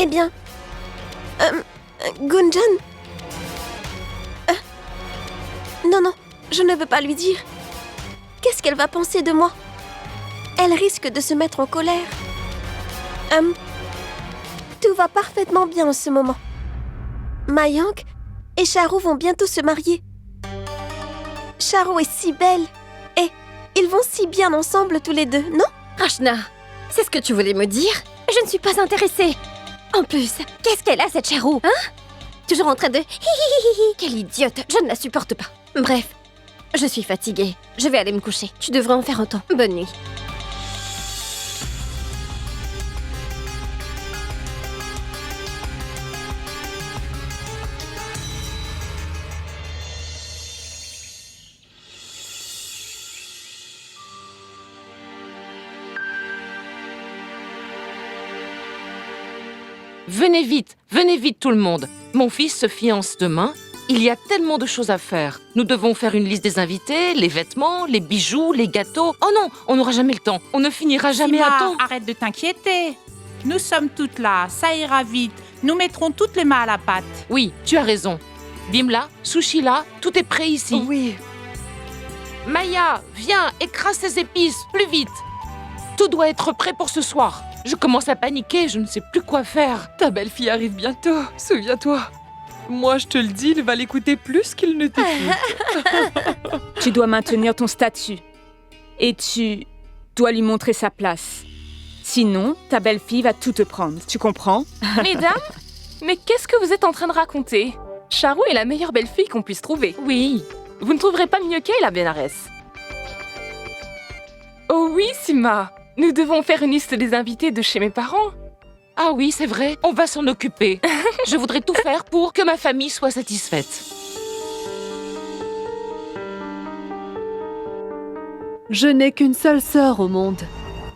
Eh bien... Gunjan... Non, je ne veux pas lui dire. Qu'est-ce qu'elle va penser de moi? Elle risque de se mettre en colère. Tout va parfaitement bien en ce moment. Mayank et Charu vont bientôt se marier. Charu est si belle. Et ils vont si bien ensemble tous les deux, non? Rachna, c'est ce que tu voulais me dire? Je ne suis pas intéressée. En plus, qu'est-ce qu'elle a cette Charu, hein? Toujours en train de hihihihi. Quelle idiote, je ne la supporte pas. Bref, je suis fatiguée. Je vais aller me coucher. Tu devrais en faire autant. Bonne nuit. Venez vite tout le monde. Mon fils se fiance demain. Il y a tellement de choses à faire. Nous devons faire une liste des invités, les vêtements, les bijoux, les gâteaux. Oh non, on n'aura jamais le temps. On ne finira jamais Sima, à temps. arrête de t'inquiéter. Nous sommes toutes là, ça ira vite. Nous mettrons toutes les mains à la pâte. Oui, tu as raison. Bimla, Sushi là, tout est prêt ici. Oui. Maya, viens, écrase ces épices, plus vite. Tout doit être prêt pour ce soir. Je commence à paniquer, je ne sais plus quoi faire. Ta belle-fille arrive bientôt, souviens-toi. Moi, je te le dis, il va l'écouter plus qu'il ne t'écoute. Tu dois maintenir ton statut. Et tu dois lui montrer sa place. Sinon, ta belle-fille va tout te prendre, tu comprends? Mesdames, mais qu'est-ce que vous êtes en train de raconter? Charu est la meilleure belle-fille qu'on puisse trouver. Oui. Vous ne trouverez pas mieux qu'elle à Benares. Oh oui, Sima. Nous devons faire une liste des invités de chez mes parents. Ah oui, c'est vrai, on va s'en occuper. Je voudrais tout faire pour que ma famille soit satisfaite. Je n'ai qu'une seule sœur au monde.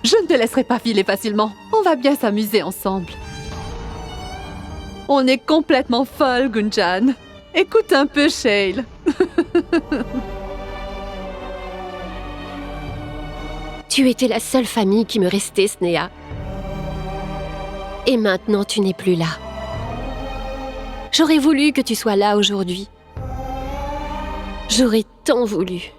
Je ne te laisserai pas filer facilement. On va bien s'amuser ensemble. On est complètement folles, Gunjan. Écoute un peu, Shale. Tu étais la seule famille qui me restait, Sneha. Et maintenant, tu n'es plus là. J'aurais voulu que tu sois là aujourd'hui. J'aurais tant voulu.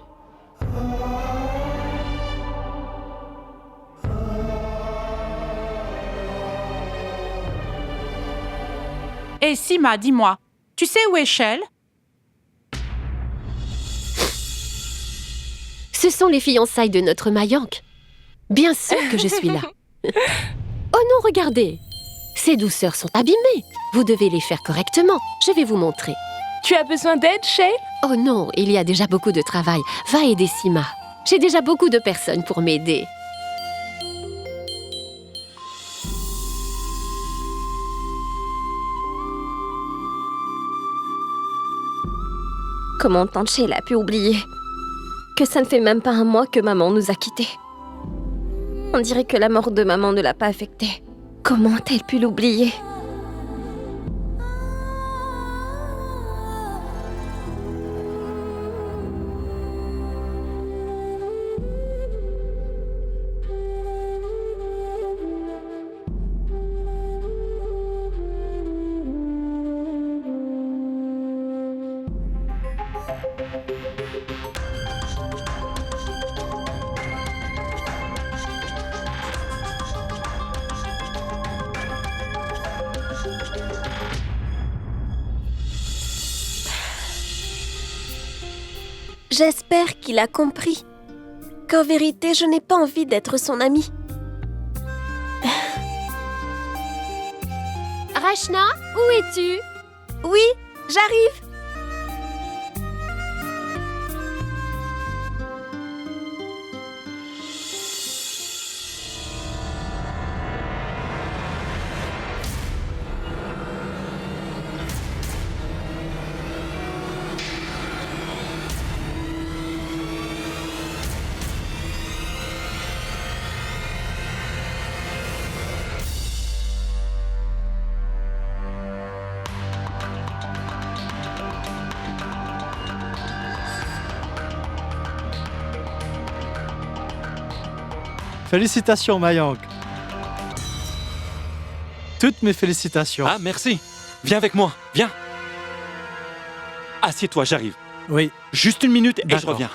Et Sima, dis-moi, tu sais où est Shell? Ce sont les fiançailles de notre Mayank. Bien sûr que je suis là. Oh non, regardez. Ces douceurs sont abîmées. Vous devez les faire correctement. Je vais vous montrer. Tu as besoin d'aide, Shay? Oh non, il y a déjà beaucoup de travail. Va aider Sima. J'ai déjà beaucoup de personnes pour m'aider. Comment tante Sheila a pu oublier que ça ne fait même pas un mois que maman nous a quittés. On dirait que la mort de maman ne l'a pas affectée. Comment a-t-elle pu l'oublier? J'espère qu'il a compris qu'en vérité, je n'ai pas envie d'être son amie. Rachna, où es-tu? Oui, j'arrive. Félicitations, Mayank. Toutes mes félicitations. Ah, merci. Viens avec moi, viens. Assieds-toi, j'arrive. Oui. Juste une minute et je D'accord. reviens.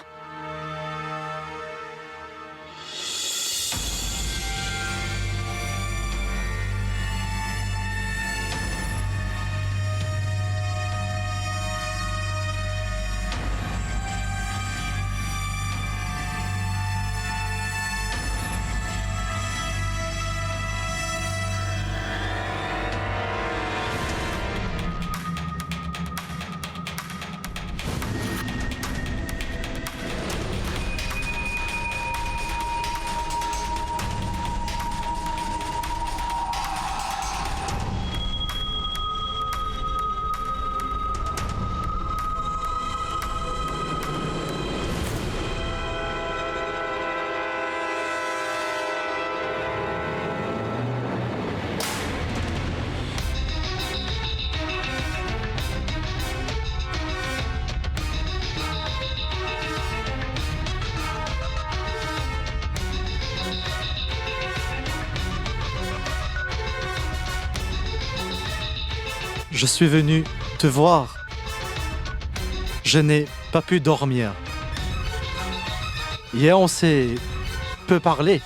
Je suis venu te voir. Je n'ai pas pu dormir. Hier, on s'est peu parlé.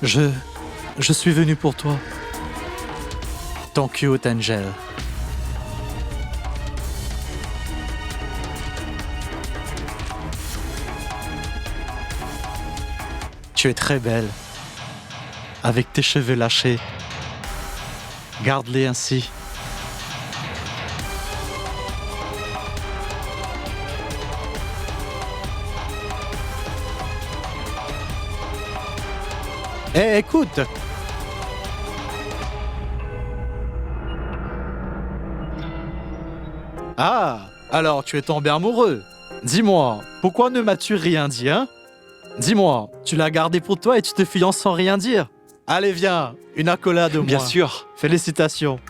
Je suis venu pour toi. Ton cute Angel. Tu es très belle. Avec tes cheveux lâchés. Garde-les ainsi. Hé, écoute! Ah, alors tu es tombé amoureux. Dis-moi, pourquoi ne m'as-tu rien dit, hein? Dis-moi, tu l'as gardé pour toi et tu te fiances sans rien dire. Allez, viens, une accolade au moins. Bien sûr. Félicitations.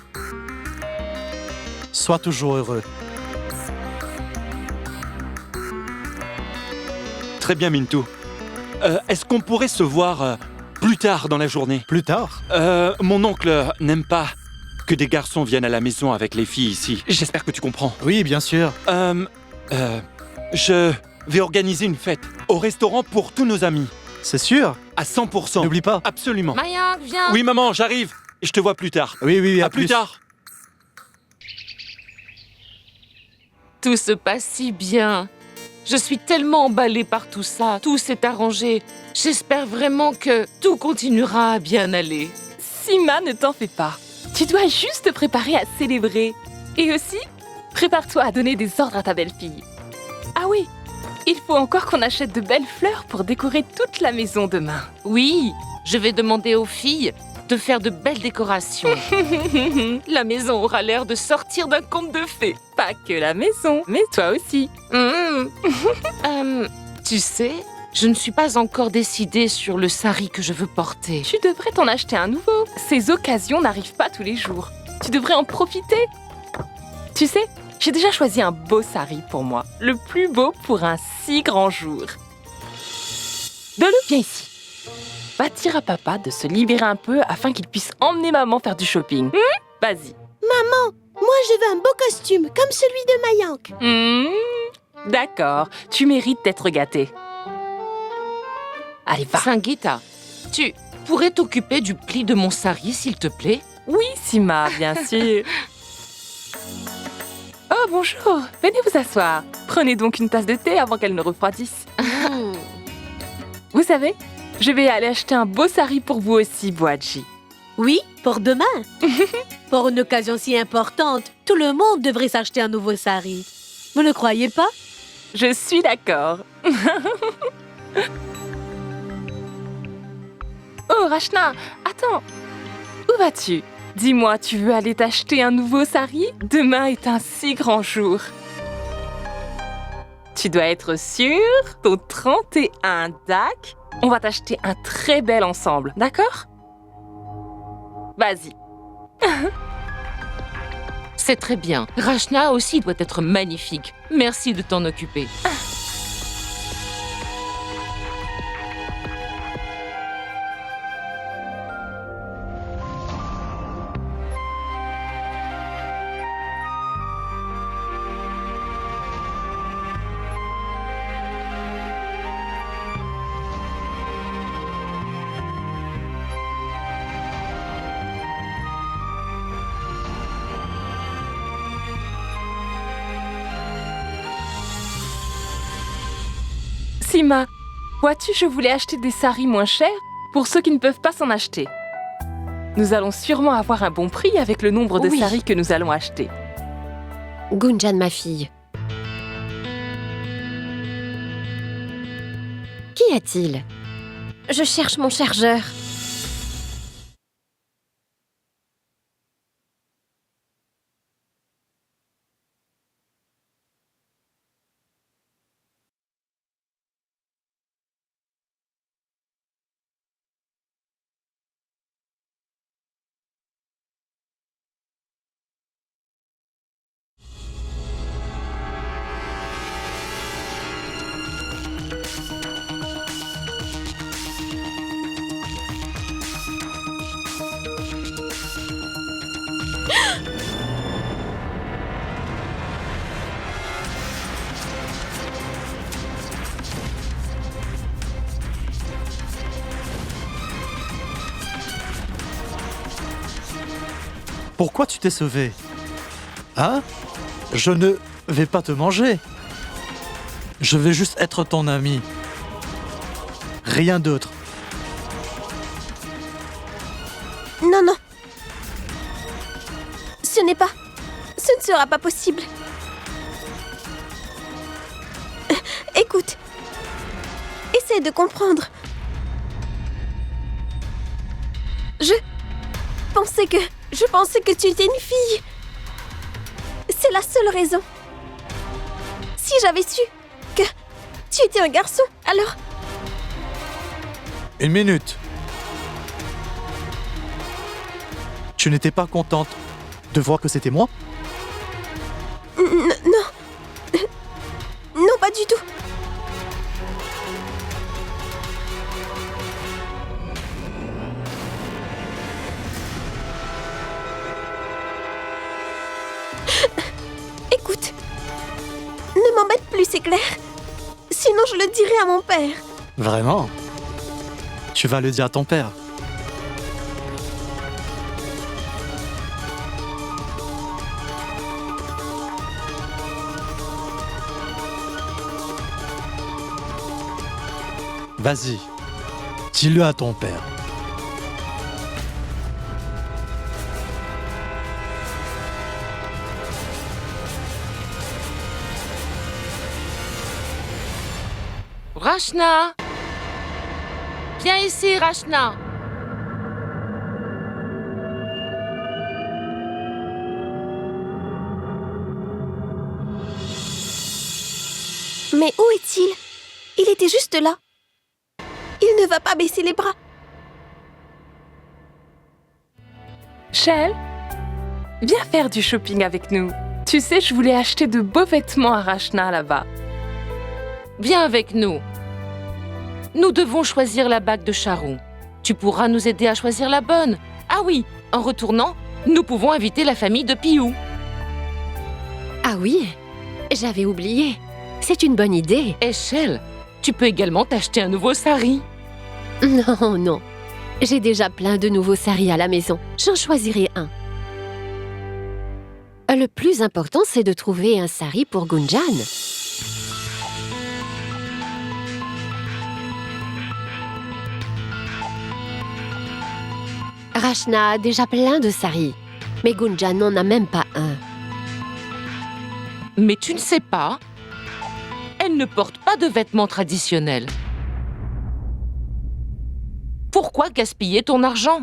Sois toujours heureux. Très bien, Mintou. Est-ce qu'on pourrait se voir plus tard dans la journée? Plus tard? Mon oncle n'aime pas que des garçons viennent à la maison avec les filles ici. J'espère que tu comprends. Oui, bien sûr. Je vais organiser une fête au restaurant pour tous nos amis. C'est sûr? À 100%. N'oublie pas. Absolument. Mayank, viens. Oui, maman, j'arrive. Je te vois plus tard. Oui, À plus tard. Tout se passe si bien. Je suis tellement emballée par tout ça. Tout s'est arrangé. J'espère vraiment que tout continuera à bien aller. Sima, ne t'en fais pas. Tu dois juste te préparer à célébrer. Et aussi, prépare-toi à donner des ordres à ta belle-fille. Ah oui, il faut encore qu'on achète de belles fleurs pour décorer toute la maison demain. Oui, je vais demander aux filles de faire de belles décorations. La maison aura l'air de sortir d'un conte de fées. Pas que la maison, mais toi aussi. Tu sais, je ne suis pas encore décidée sur le sari que je veux porter. Tu devrais t'en acheter un nouveau. Ces occasions n'arrivent pas tous les jours. Tu devrais en profiter. Tu sais, j'ai déjà choisi un beau sari pour moi. Le plus beau pour un si grand jour. Dolo, viens ici. Va dire à papa de se libérer un peu afin qu'il puisse emmener maman faire du shopping. Vas-y. Maman, moi je veux un beau costume, comme celui de Mayank. D'accord, tu mérites d'être gâtée. Allez, va. Sangeeta, tu pourrais t'occuper du pli de mon sari, s'il te plaît? Oui, Sima, bien sûr. Oh, bonjour. Venez vous asseoir. Prenez donc une tasse de thé avant qu'elle ne refroidisse. Vous savez, je vais aller acheter un beau sari pour vous aussi, Boaji. Oui, pour demain. Pour une occasion si importante, tout le monde devrait s'acheter un nouveau sari. Vous ne croyez pas? Je suis d'accord. Oh, Rachna, attends. Où vas-tu? Dis-moi, tu veux aller t'acheter un nouveau sari? Demain est un si grand jour. Tu dois être sûre, ton 31 DAC, on va t'acheter un très bel ensemble, d'accord? Vas-y. C'est très bien. Rachna aussi doit être magnifique. Merci de t'en occuper. Sima, vois-tu, je voulais acheter des saris moins chers pour ceux qui ne peuvent pas s'en acheter. Nous allons sûrement avoir un bon prix avec le nombre de Oui. saris que nous allons acheter. Gunjan, ma fille. Qu'y a-t-il? Je cherche mon chargeur. Pourquoi tu t'es sauvé? Hein? Je ne vais pas te manger. Je vais juste être ton ami. Rien d'autre. Non, non. Ce n'est pas... Ce ne sera pas possible. Écoute. Essaie de comprendre. Je pensais que tu étais une fille. C'est la seule raison. Si j'avais su que tu étais un garçon, alors... Une minute. Tu n'étais pas contente de voir que c'était moi? Non. Non, pas du tout. Écoute, ne m'embête plus, c'est clair. Sinon, je le dirai à mon père. Vraiment? Tu vas le dire à ton père? Vas-y, dis-le à ton père. Rachna! Viens ici, Rachna! Mais où est-il? Il était juste là. Il ne va pas baisser les bras. Shell, viens faire du shopping avec nous. Tu sais, je voulais acheter de beaux vêtements à Rachna là-bas. Viens avec nous. Nous devons choisir la bague de Charou. Tu pourras nous aider à choisir la bonne. Ah oui, en retournant, nous pouvons inviter la famille de Piou. Ah oui, j'avais oublié. C'est une bonne idée. Et Shell, tu peux également t'acheter un nouveau sari. Non, non. J'ai déjà plein de nouveaux saris à la maison. J'en choisirai un. Le plus important, c'est de trouver un sari pour Gunjan. Rachna a déjà plein de saris, mais Gunjan n'en a même pas un. Mais tu ne sais pas, elle ne porte pas de vêtements traditionnels. Pourquoi gaspiller ton argent?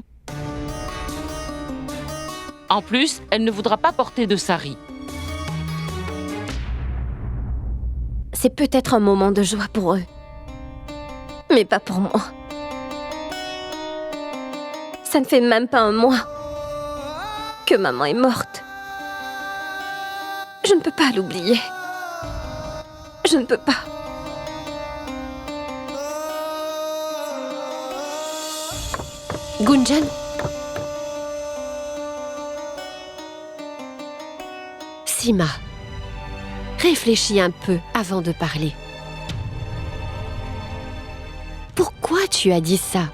En plus, elle ne voudra pas porter de sari. c'est peut-être un moment de joie pour eux. Mais pas pour moi. Ça ne fait même pas un mois que maman est morte. Je ne peux pas l'oublier. Je ne peux pas. Gunjan? Sima, réfléchis un peu avant de parler. Pourquoi tu as dit ça?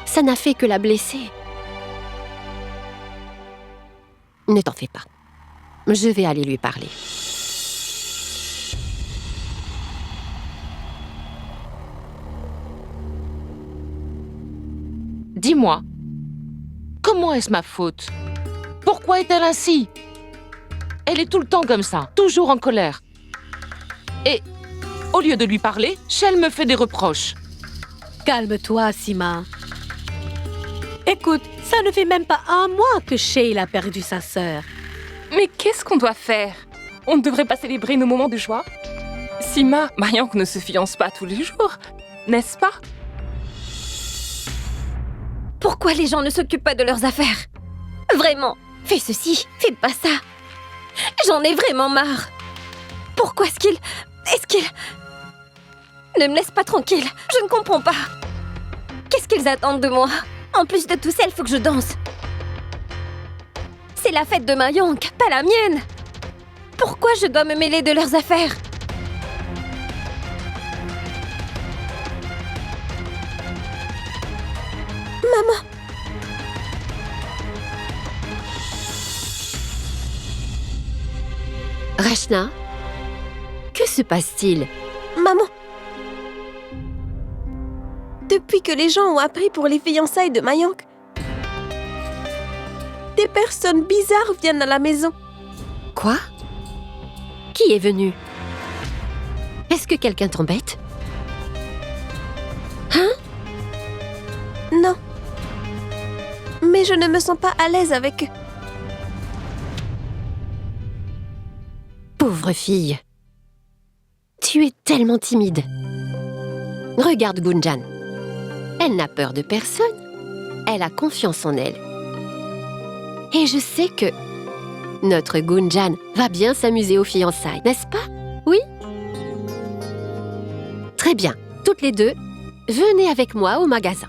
Ça n'a fait que la blesser. Ne t'en fais pas. Je vais aller lui parler. Dis-moi, comment est-ce ma faute? Pourquoi est-elle ainsi? Elle est tout le temps comme ça, toujours en colère. Et au lieu de lui parler, Shell me fait des reproches. Calme-toi, Sima. Écoute, ça ne fait même pas un mois que Sheila a perdu sa sœur. Mais qu'est-ce qu'on doit faire? On ne devrait pas célébrer nos moments de joie? Sima, Mayank ne se fiance pas tous les jours, n'est-ce pas? Pourquoi les gens ne s'occupent pas de leurs affaires? Vraiment, fais ceci, fais pas ça. J'en ai vraiment marre. Pourquoi est-ce qu'ils... Ne me laissent pas tranquille, je ne comprends pas. Qu'est-ce qu'ils attendent de moi? En plus de tout ça, il faut que je danse. C'est la fête de Mayank, pas la mienne. Pourquoi je dois me mêler de leurs affaires? Maman! Rachna, que se passe-t-il? Maman! Depuis que les gens ont appris pour les fiançailles de Mayank, des personnes bizarres viennent à la maison. Quoi? Qui est venu? Est-ce que quelqu'un t'embête? Hein? Non. Mais je ne me sens pas à l'aise avec eux. Pauvre fille. Tu es tellement timide. Regarde Gunjan. Elle n'a peur de personne. Elle a confiance en elle. Et je sais que notre Gunjan va bien s'amuser aux fiançailles, n'est-ce pas? Oui? Très bien. Toutes les deux, venez avec moi au magasin.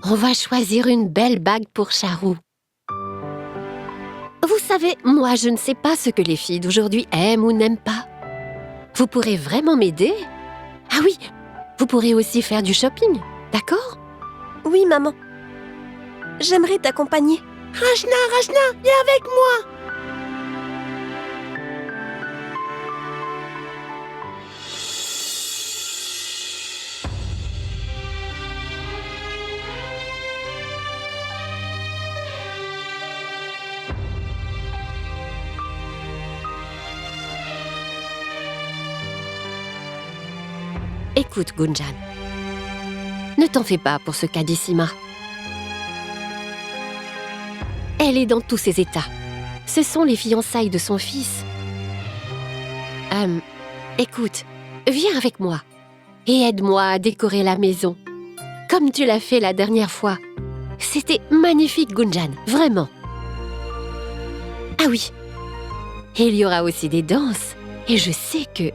On va choisir une belle bague pour Charou. Vous savez, moi, je ne sais pas ce que les filles d'aujourd'hui aiment ou n'aiment pas. Vous pourrez vraiment m'aider? Ah oui, vous pourrez aussi faire du shopping, d'accord? Oui, maman. J'aimerais t'accompagner. Rachna, viens avec moi! Écoute, Gunjan. Ne t'en fais pas pour ce qu'a dit Sima. Elle est dans tous ses états. Ce sont les fiançailles de son fils. Écoute, viens avec moi et aide-moi à décorer la maison. Comme tu l'as fait la dernière fois. C'était magnifique, Gunjan, vraiment. Ah oui, il y aura aussi des danses. Et je sais que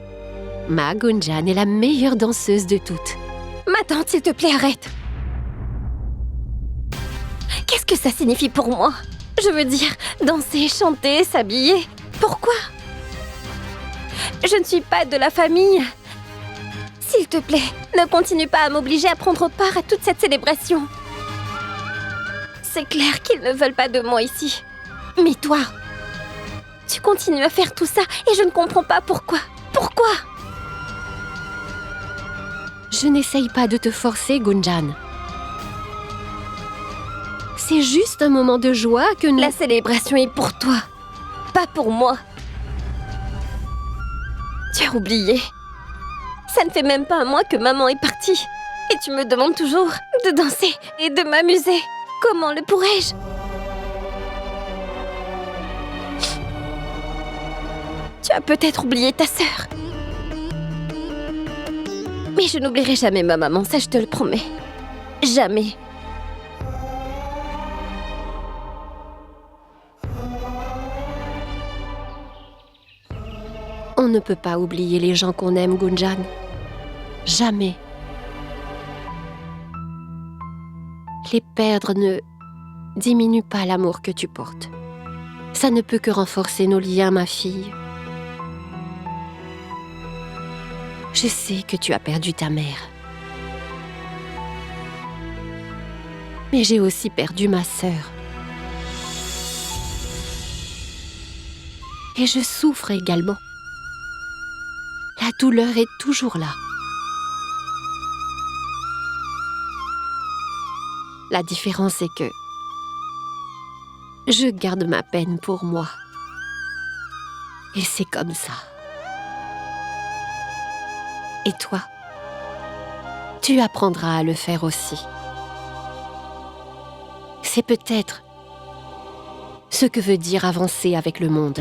ma Gunjan est la meilleure danseuse de toutes. Ma tante, s'il te plaît, arrête. Qu'est-ce que ça signifie pour moi? Je veux dire, danser, chanter, s'habiller. Pourquoi? Je ne suis pas de la famille. S'il te plaît, ne continue pas à m'obliger à prendre part à toute cette célébration. C'est clair qu'ils ne veulent pas de moi ici. Mais toi, tu continues à faire tout ça et je ne comprends pas pourquoi. Pourquoi? Je n'essaye pas de te forcer, Gunjan. C'est juste un moment de joie que nous... La célébration est pour toi, pas pour moi. Tu as oublié. Ça ne fait même pas un mois que maman est partie. Et tu me demandes toujours de danser et de m'amuser. Comment le pourrais-je? Tu Tu as peut-être oublié ta sœur. Mais je n'oublierai jamais ma maman, ça je te le promets. Jamais. On ne peut pas oublier les gens qu'on aime, Gunjan. Jamais. Les perdre ne diminue pas l'amour que tu portes. Ça ne peut que renforcer nos liens, ma fille. Je sais que tu as perdu ta mère. Mais j'ai aussi perdu ma sœur. Et je souffre également. La douleur est toujours là. La différence est que je garde ma peine pour moi. Et c'est comme ça. Et toi, tu apprendras à le faire aussi. C'est peut-être ce que veut dire avancer avec le monde.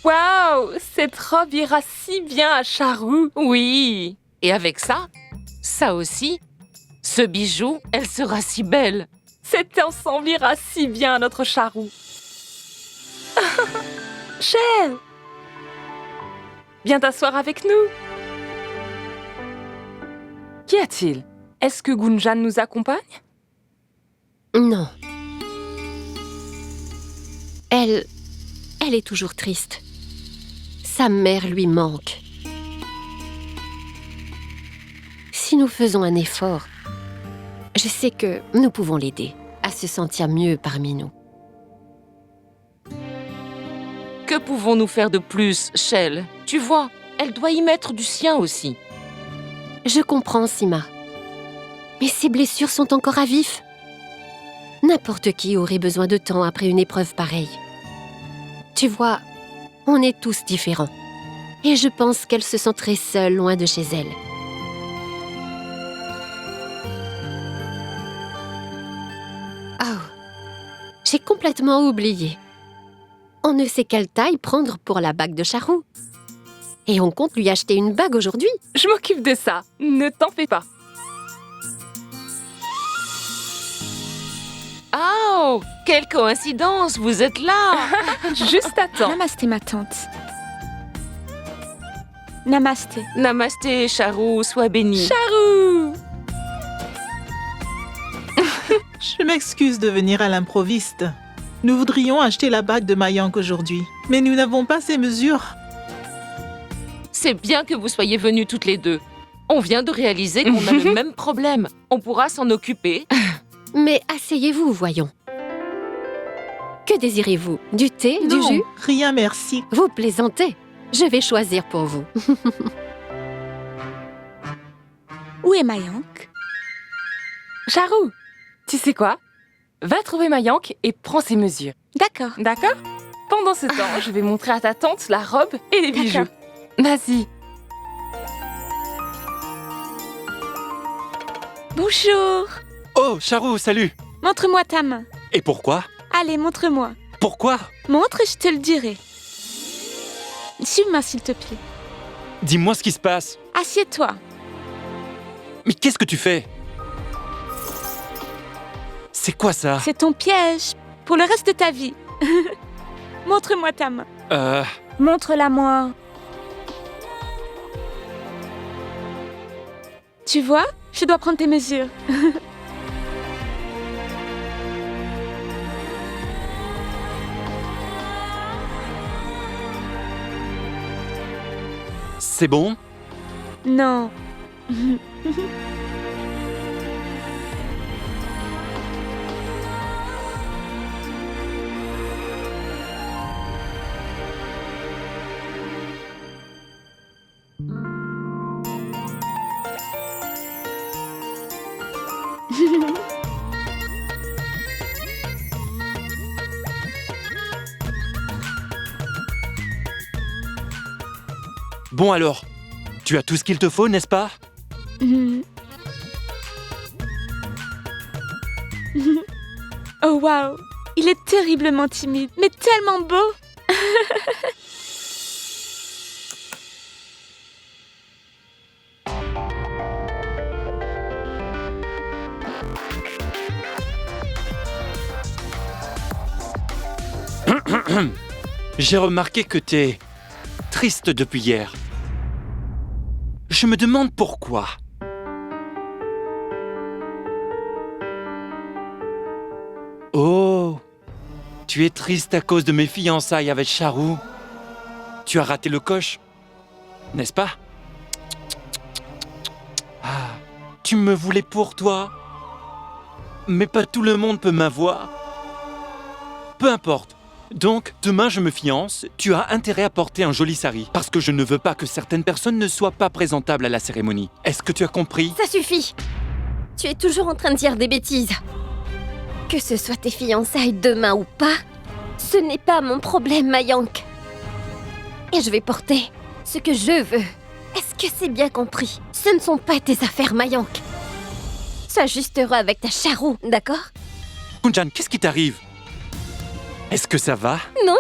Waouh, cette robe ira si bien à Charou. Oui. Et avec ça, ça aussi, ce bijou, elle sera si belle. Cet ensemble ira si bien à notre Charou. Shell, viens t'asseoir avec nous. Qu'y a-t-il? Est-ce que Gunjan nous accompagne? Non. Elle est toujours triste. Sa mère lui manque. Si nous faisons un effort, je sais que nous pouvons l'aider à se sentir mieux parmi nous. Que pouvons-nous faire de plus, Shell? Tu vois, elle doit y mettre du sien aussi. Je comprends, Sima. Mais ses blessures sont encore à vif. N'importe qui aurait besoin de temps après une épreuve pareille. Tu vois, on est tous différents. Et je pense qu'elle se sent très seule loin de chez elle. Oh, j'ai complètement oublié. On ne sait quelle taille prendre pour la bague de Charou. Et on compte lui acheter une bague aujourd'hui. Je m'occupe de ça, ne t'en fais pas. Oh, quelle coïncidence, vous êtes là. Juste à temps. Namasté, ma tante. Namasté. Namasté, Charou, sois bénie. Charou! Je m'excuse de venir à l'improviste. Nous voudrions acheter la bague de Mayank aujourd'hui, mais nous n'avons pas ces mesures. C'est bien que vous soyez venues toutes les deux. On vient de réaliser qu'on a le même problème. On pourra s'en occuper. Mais asseyez-vous, voyons. Que désirez-vous? Du thé, du Non, jus? rien merci. Vous plaisantez. Je vais choisir pour vous. Où est Mayank? Charou, tu sais quoi? Va trouver Mayank et prends ses mesures. D'accord. D'accord? Pendant ce temps, je vais montrer à ta tante la robe et les bijoux. Vas-y. Bonjour. Oh, Charou, salut. Montre-moi ta main. Et pourquoi? Allez, montre-moi. Pourquoi? Montre et je te le dirai. Suis-moi, s'il te plaît. Dis-moi ce qui se passe. Assieds-toi. Mais qu'est-ce que tu fais? C'est quoi ça? C'est ton piège pour le reste de ta vie. Montre-moi ta main. Montre-la-moi. Tu vois, je dois prendre tes mesures. C'est bon? Non. Bon alors, tu as tout ce qu'il te faut, n'est-ce pas? Oh waouh, il est terriblement timide, mais tellement beau. J'ai remarqué que t'es triste depuis hier. Je me demande pourquoi. Oh, tu es triste à cause de mes fiançailles avec Charou. Tu as raté le coche, n'est-ce pas? Ah, tu me voulais pour toi. Mais pas tout le monde peut m'avoir. Peu importe. Donc, demain je me fiance, tu as intérêt à porter un joli sari, parce que je ne veux pas que certaines personnes ne soient pas présentables à la cérémonie. Est-ce que tu as compris? Ça suffit. Tu es toujours en train de dire des bêtises. Que ce soit tes fiançailles demain ou pas, ce n'est pas mon problème, Mayank. Et je vais porter ce que je veux. Est-ce que c'est bien compris? Ce ne sont pas tes affaires, Mayank. Sois juste heureux avec ta Charou, d'accord? Gunjan, qu'est-ce qui t'arrive? Est-ce que ça va? Non,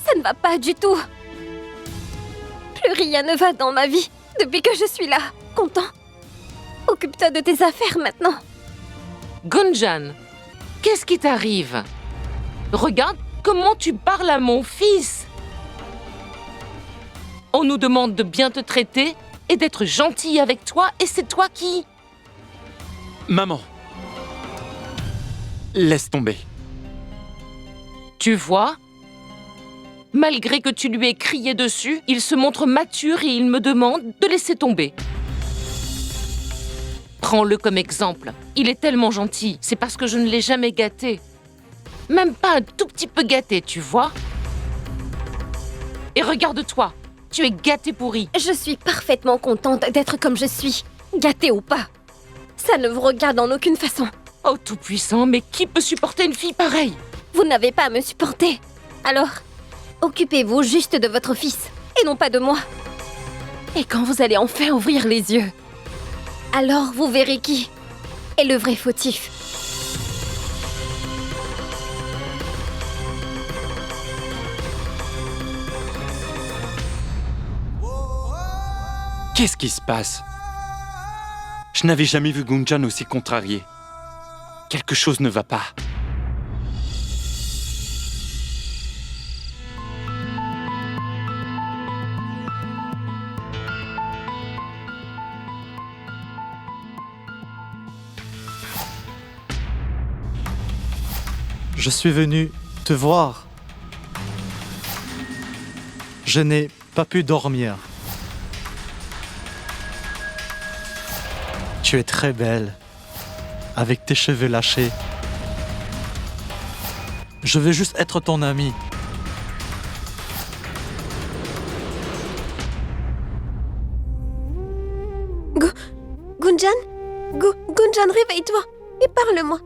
ça ne va pas du tout. Plus rien ne va dans ma vie depuis que je suis là. Content? Occupe-toi de tes affaires maintenant. Gunjan, qu'est-ce qui t'arrive? Regarde comment tu parles à mon fils. On nous demande de bien te traiter et d'être gentil avec toi, et c'est toi qui... Maman, laisse tomber. Tu vois? Malgré que tu lui aies crié dessus, il se montre mature et il me demande de laisser tomber. Prends-le comme exemple. Il est tellement gentil. C'est parce que je ne l'ai jamais gâté. Même pas un tout petit peu gâté, tu vois? Et regarde-toi. Tu es gâté pourri. Je suis parfaitement contente d'être comme je suis. Gâtée ou pas. Ça ne vous regarde en aucune façon. Oh, tout-puissant, mais qui peut supporter une fille pareille? Vous n'avez pas à me supporter. Alors, occupez-vous juste de votre fils, et non pas de moi. Et quand vous allez enfin ouvrir les yeux, alors vous verrez qui est le vrai fautif. Qu'est-ce qui se passe? Je n'avais jamais vu Gunjan aussi contrarié. Quelque chose ne va pas. Je suis venu te voir. Je n'ai pas pu dormir. Tu es très belle, avec tes cheveux lâchés. Je veux juste être ton ami. Gunjan? Gunjan, réveille-toi et parle-moi.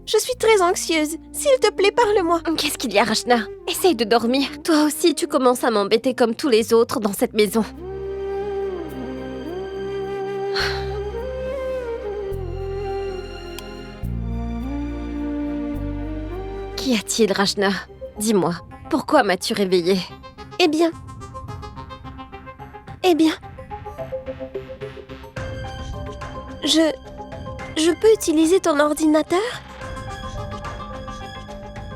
Je suis très anxieuse. S'il te plaît, parle-moi. Qu'est-ce qu'il y a, Rachna? Essaye de dormir. Toi aussi, tu commences à m'embêter comme tous les autres dans cette maison. Qu'y a-t-il, Rachna? Dis-moi, pourquoi m'as-tu réveillée? Eh bien... Je peux utiliser ton ordinateur?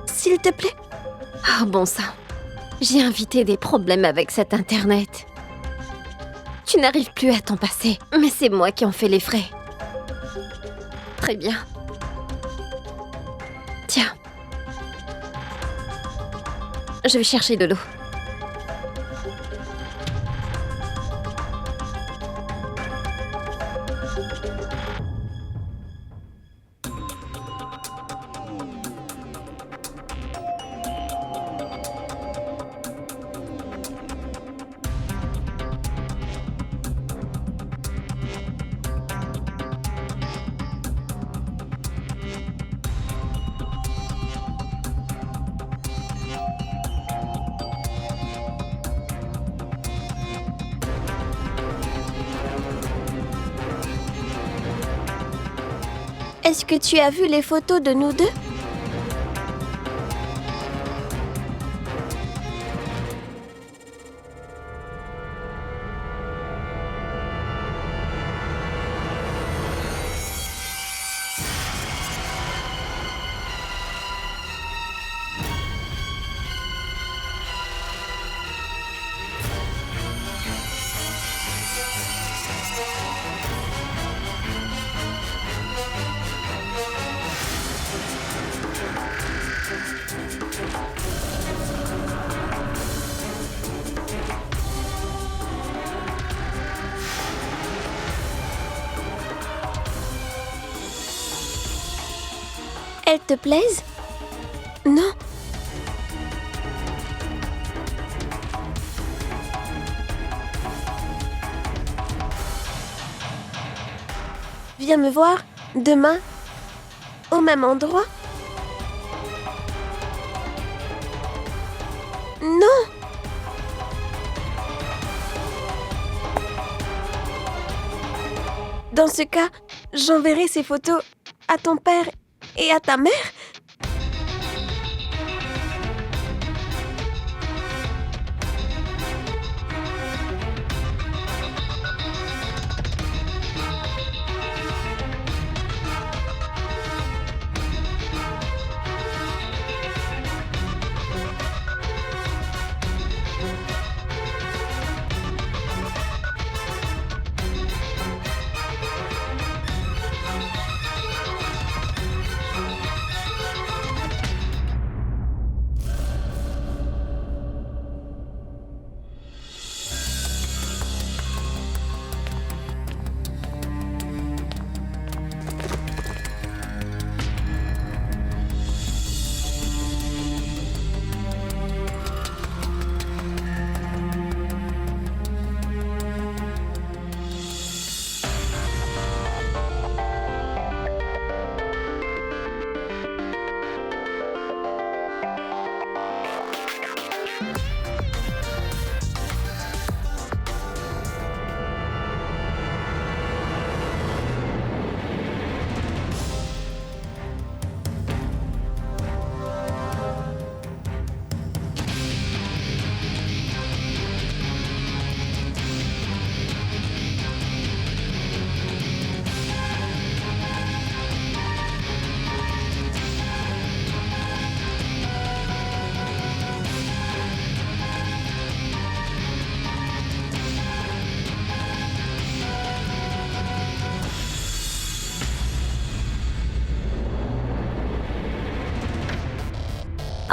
S'il te plaît? Oh bon sang, j'ai invité des problèmes avec cet internet. Tu n'arrives plus à t'en passer, mais c'est moi qui en fais les frais. Très bien. Tiens. Je vais chercher de l'eau. Est-ce que tu as vu les photos de nous deux? Elles te plaisent? Non. Viens me voir demain, au même endroit? Non. Dans ce cas, j'enverrai ces photos à ton père et à ta mère?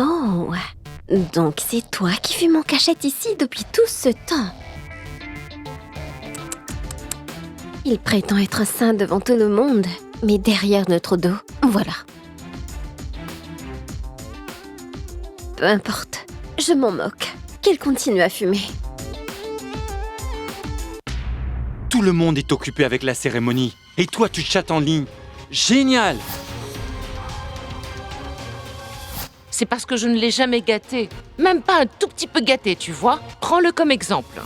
Oh, donc c'est toi qui fumes en cachette ici depuis tout ce temps. Il prétend être saint devant tout le monde, mais derrière notre dos, voilà. Peu importe, je m'en moque. Qu'il continue à fumer. Tout le monde est occupé avec la cérémonie. Et toi, tu chattes en ligne. Génial! C'est parce que je ne l'ai jamais gâté. Même pas un tout petit peu gâté, tu vois. Prends-le comme exemple.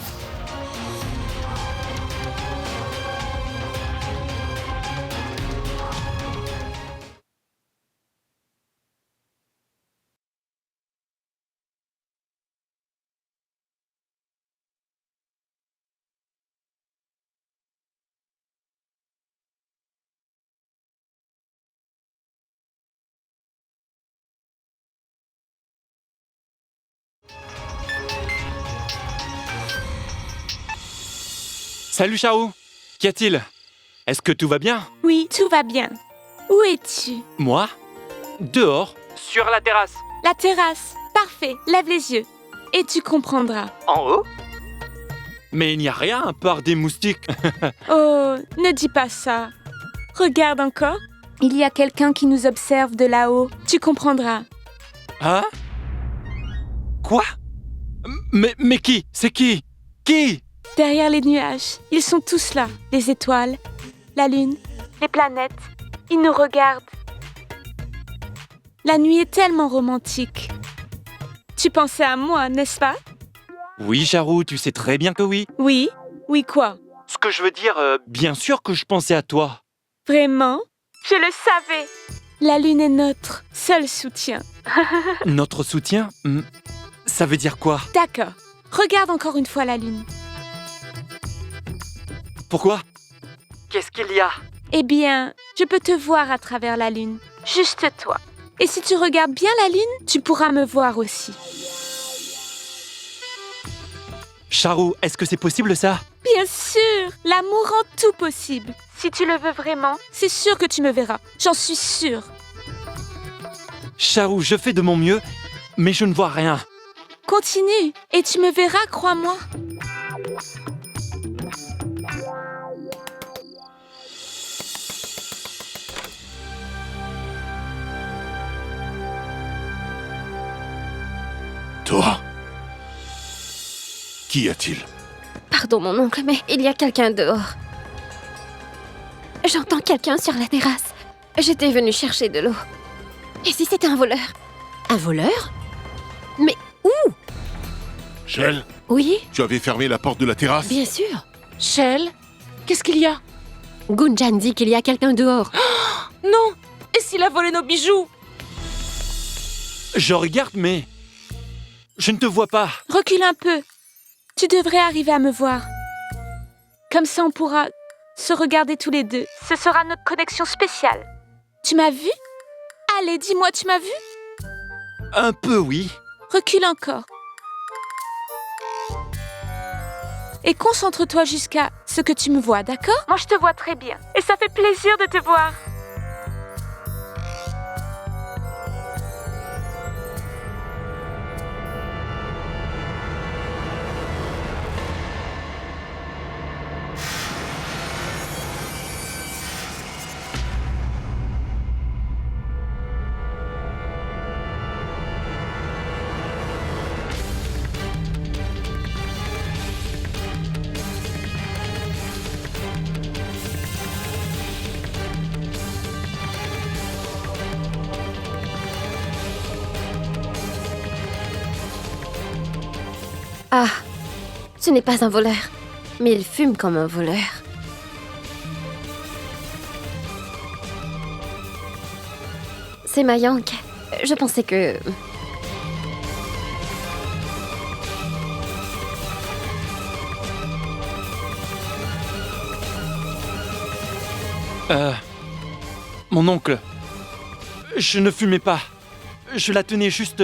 Salut Charou, qu'y a-t-il? Est-ce que tout va bien? Oui, tout va bien. Où es-tu? Moi? Dehors. Sur la terrasse. La terrasse. Parfait, lève les yeux. Et tu comprendras. En haut? Mais il n'y a rien à part des moustiques. Oh, ne dis pas ça. Regarde encore. Il y a quelqu'un qui nous observe de là-haut. Tu comprendras. Hein? Quoi? Mais qui? C'est qui? Qui? Derrière les nuages, ils sont tous là. Les étoiles, la lune, les planètes. Ils nous regardent. La nuit est tellement romantique. Tu pensais à moi, n'est-ce pas? Oui, Charou, tu sais très bien que oui. Oui? Oui quoi? Ce que je veux dire, bien sûr que je pensais à toi. Vraiment? Je le savais. La lune est notre seul soutien. Notre soutien ça veut dire quoi? D'accord. Regarde encore une fois la lune. Pourquoi? Qu'est-ce qu'il y a? Eh bien, je peux te voir à travers la lune. Juste toi. Et si tu regardes bien la lune, tu pourras me voir aussi. Charou, est-ce que c'est possible ça? Bien sûr! L'amour rend tout possible. Si tu le veux vraiment, c'est sûr que tu me verras. J'en suis sûre. Charou, je fais de mon mieux, mais je ne vois rien. Continue, et tu me verras, crois-moi. Toi? Qu'y a-t-il? Pardon, mon oncle, mais il y a quelqu'un dehors. J'entends quelqu'un sur la terrasse. J'étais venue chercher de l'eau. Et si c'était un voleur? Un voleur? Mais où? Shell, Oui, tu avais fermé la porte de la terrasse? bien sûr. Shell, qu'est-ce qu'il y a? Gunjan dit qu'il y a quelqu'un dehors. Non! Et s'il a volé nos bijoux? Je regarde, mais... je ne te vois pas. Recule un peu. Tu devrais arriver à me voir. Comme ça, on pourra se regarder tous les deux. Ce sera notre connexion spéciale. Tu m'as vu? Allez, dis-moi, tu m'as vu? Un peu, oui. Recule encore. Et concentre-toi jusqu'à ce que tu me vois, d'accord? Moi, je te vois très bien. Et ça fait plaisir de te voir. Ah, ce n'est pas un voleur, mais il fume comme un voleur. C'est Mayank. Je pensais que... Mon oncle, je ne fumais pas. Je la tenais juste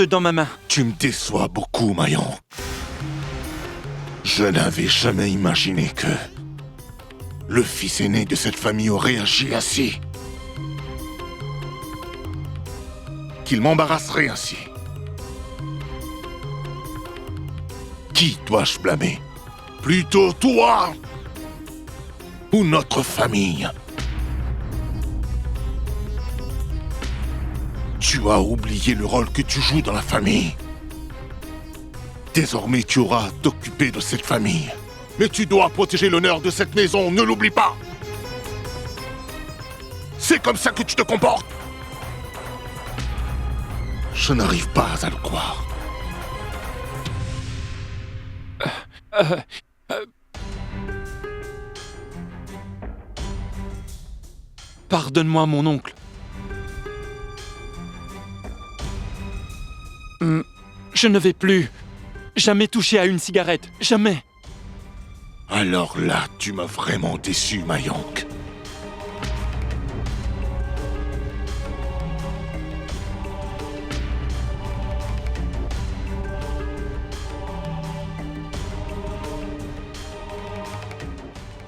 dans ma main. Tu me déçois beaucoup, Mayan. Je n'avais jamais imaginé que le fils aîné de cette famille aurait agi ainsi. Qu'il m'embarrasserait ainsi. Qui dois-je blâmer? Plutôt toi ou notre famille? Tu as oublié le rôle que tu joues dans la famille. Désormais, tu auras à t'occuper de cette famille. Mais tu dois protéger l'honneur de cette maison, ne l'oublie pas. C'est comme ça que tu te comportes. Je n'arrive pas à le croire. Pardonne-moi, mon oncle. Je ne vais plus jamais toucher à une cigarette. Jamais. Alors là, tu m'as vraiment déçu, Mayank.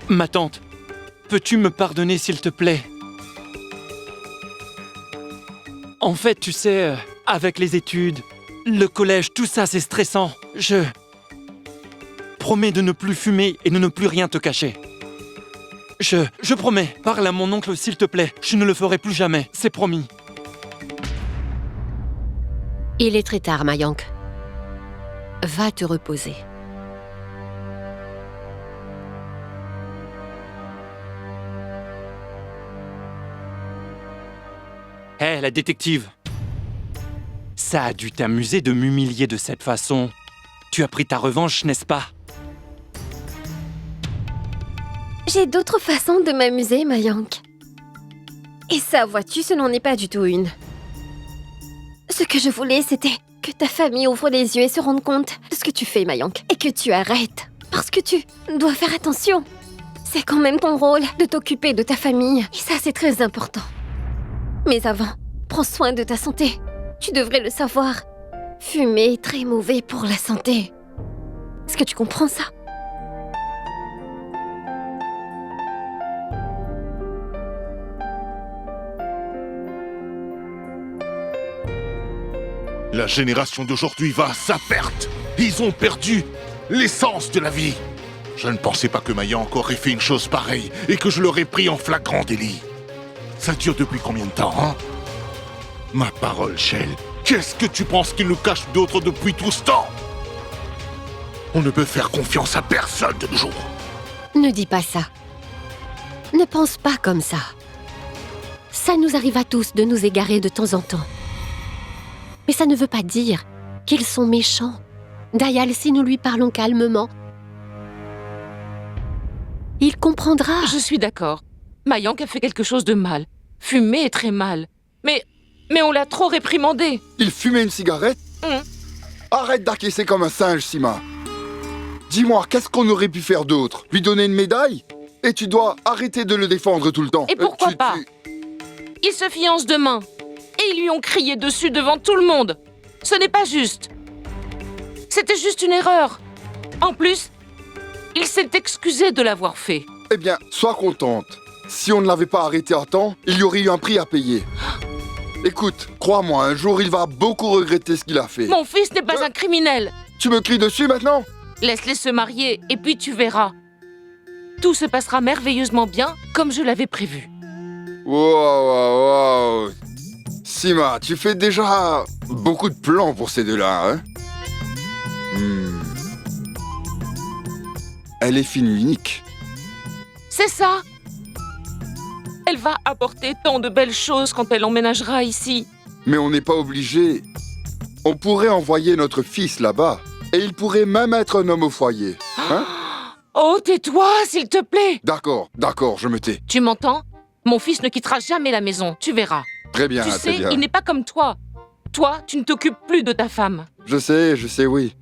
Ma tante, peux-tu me pardonner, s'il te plaît? En fait, tu sais, avec les études, le collège, tout ça, c'est stressant. Je promets de ne plus fumer et de ne plus rien te cacher. Je promets. Parle à mon oncle, s'il te plaît. Je ne le ferai plus jamais. C'est promis. Il est très tard, Mayank. Va te reposer. Hé, la détective. Ça a dû t'amuser de m'humilier de cette façon. Tu as pris ta revanche, n'est-ce pas? J'ai d'autres façons de m'amuser, Mayank. Et ça, vois-tu, ce n'en est pas du tout une. Ce que je voulais, c'était que ta famille ouvre les yeux et se rende compte de ce que tu fais, Mayank. Et que tu arrêtes. Parce que tu dois faire attention. C'est quand même ton rôle de t'occuper de ta famille. Et ça, c'est très important. Mais avant, prends soin de ta santé. Tu devrais le savoir. Fumer est très mauvais pour la santé. Est-ce que tu comprends ça? La génération d'aujourd'hui va à sa perte. Ils ont perdu l'essence de la vie. Je ne pensais pas que Mayank aurait fait une chose pareille et que je l'aurais pris en flagrant délit. Ça dure depuis combien de temps, hein? Ma parole, Shell, qu'est-ce que tu penses qu'il nous cache d'autre depuis tout ce temps? On ne peut faire confiance à personne de nos jours. Ne dis pas ça. Ne pense pas comme ça. Ça nous arrive à tous de nous égarer de temps en temps. Mais ça ne veut pas dire qu'ils sont méchants. Dayal, si nous lui parlons calmement, il comprendra. Je suis d'accord. Mayank a fait quelque chose de mal. Fumer est très mal. Mais on l'a trop réprimandé. Il fumait une cigarette? Arrête d'acquiescer comme un singe, Sima. Dis-moi, qu'est-ce qu'on aurait pu faire d'autre? Lui donner une médaille? Et tu dois arrêter de le défendre tout le temps. Et pourquoi pas? Ils se fiancent demain. Et ils lui ont crié dessus devant tout le monde. Ce n'est pas juste. C'était juste une erreur. En plus, il s'est excusé de l'avoir fait. Eh bien, sois contente. Si on ne l'avait pas arrêté à temps, il y aurait eu un prix à payer. Écoute, crois-moi, un jour il va beaucoup regretter ce qu'il a fait. Mon fils n'est pas un criminel. Tu me cries dessus maintenant? Laisse-les se marier et puis tu verras. Tout se passera merveilleusement bien comme je l'avais prévu. Wow. Sima, tu fais déjà beaucoup de plans pour ces deux-là, hein? Elle est fine unique. C'est ça. Elle va apporter tant de belles choses quand elle emménagera ici. Mais on n'est pas obligé. On pourrait envoyer notre fils là-bas. Et il pourrait même être un homme au foyer. Hein? Oh, tais-toi, s'il te plaît. D'accord, je me tais. Tu m'entends? Mon fils ne quittera jamais la maison, tu verras. Très bien, tu très sais, bien. il n'est pas comme toi. Toi, tu ne t'occupes plus de ta femme. Je sais, oui.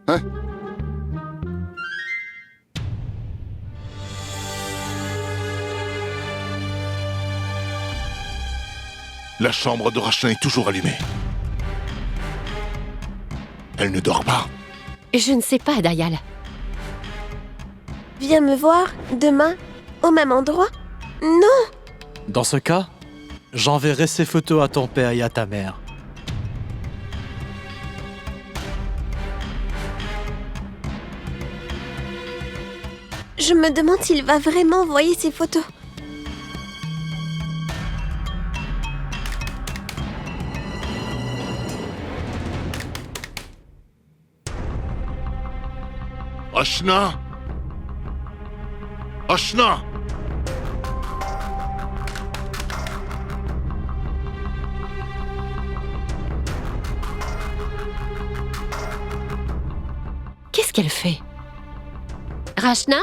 Hein? La chambre de Rachna est toujours allumée. Elle ne dort pas. Je ne sais pas, Dayal. Viens me voir demain au même endroit? Non! Dans ce cas, j'enverrai ces photos à ton père et à ta mère. Je me demande s'il va vraiment envoyer ces photos. Rachna! Rachna! Qu'est-ce qu'elle fait? Rachna?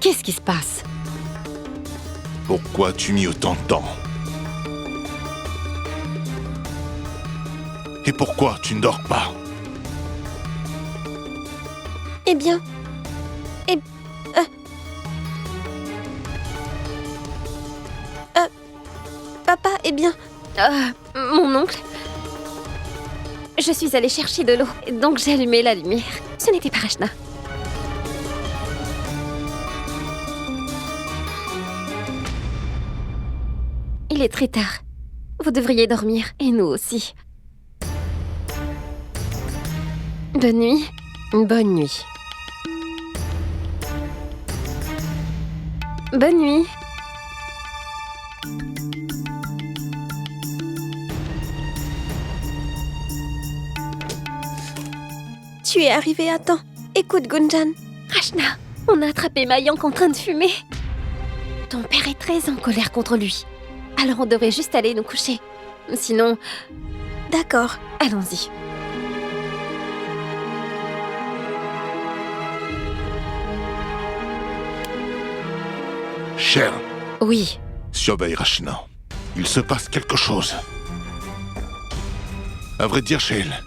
Qu'est-ce qui se passe? Pourquoi tu mis autant de temps? Et pourquoi tu ne dors pas? Eh bien... Papa, eh bien... Mon oncle? Je suis allée chercher de l'eau, donc j'ai allumé la lumière. Ce n'était pas Rachna. Il est très tard. Vous devriez dormir, et nous aussi. Bonne nuit. Bonne nuit. Bonne nuit. Tu es arrivé à temps. Écoute, Gunjan. Rachna, On a attrapé Mayank en train de fumer. Ton père est très en colère contre lui. Alors on devrait juste aller nous coucher. Sinon... D'accord. Allons-y. Cher, Oui. surveille Rachna. Il se passe quelque chose. À vrai dire, Shale,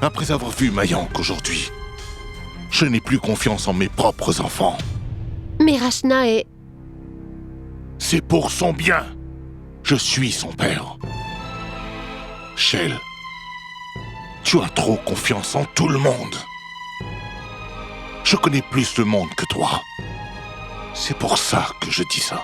après avoir vu Mayank aujourd'hui, je n'ai plus confiance en mes propres enfants. Mais Rachna est... C'est pour son bien. Je suis son père. Shale, tu as trop confiance en tout le monde. Je connais plus le monde que toi. C'est pour ça que je dis ça.